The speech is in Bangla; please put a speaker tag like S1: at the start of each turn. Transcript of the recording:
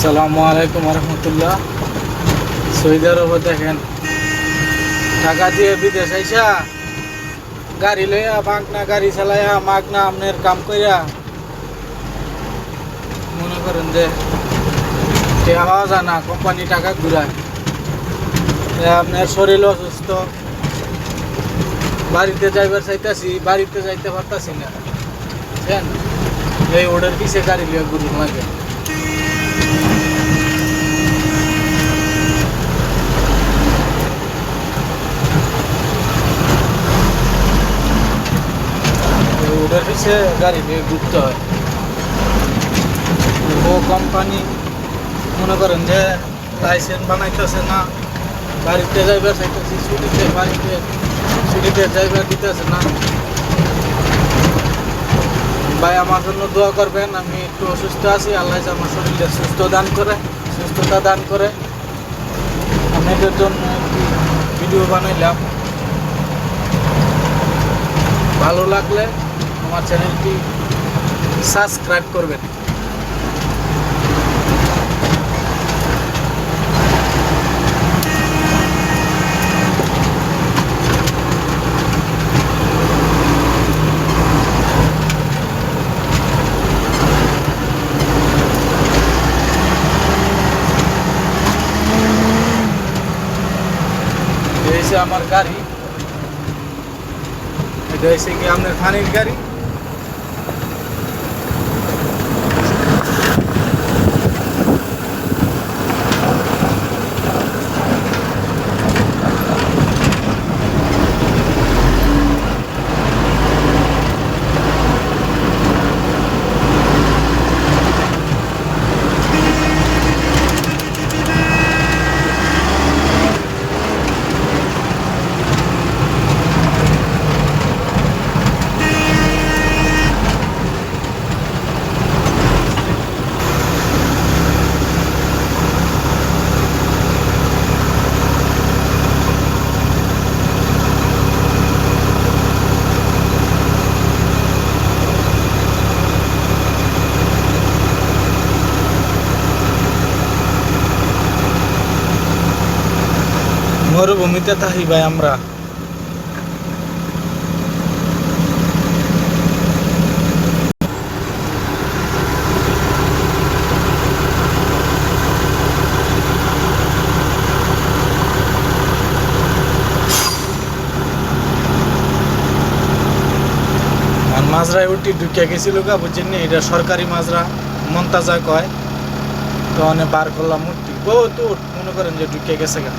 S1: আসসালামু আলাইকুম রহমতুল্লাহ। সৌদি আরবে দেখেন, টাকা দিয়ে বিদেশ আইসা গাড়ি লইয়া মাগনা গাড়ি চালাইয়া মাগনা আপনার কাম কইরা মনে করেন যে পাওয়া যায় না, কোম্পানি টাকা ঘুরায়। আপনার শরীর অসুস্থ, বাড়িতে যাইবার চাইতেছি, বাড়িতে যাইতে পারতাছি না, বুঝছেন? এই ওটার পিছিয়ে গাড়ি লিয়ে ঘুরুন লাগে। ওটার পিছিয়ে গাড়ি নিয়ে ঘুরতে হয়। ও কোম্পানি মনে করেন যে লাইসেন্স বানাইতেছে না, বাড়িতে যাইবার চাইতেছি, ছুটিতে যাইবার দিতেছে না। ভাই আমার জন্য দোয়া করবেন, আমি একটু অসুস্থ আছি, আল্লাহ আমার শরীরে সুস্থতা দান করে। আপনাদের জন্য ভিডিও বানাইলাম। ভালো লাগলে আমার চ্যানেলটি সাবস্ক্রাইব করবেন। এই যে আমার গাড়ি, এটা হচ্ছে কি আপনার খানির গাড়ি। মরুভূমিতে থাকি ভাই আমরা। মাজরায় উঠি ঢুকে গেছিল গা, বুঝছেন? এটা সরকারি মাজরা, মন্তাজা কয়। তো অনেক বার করলাম উঠি, বহুত মনে করেন যে ঢুকে গেছে গা।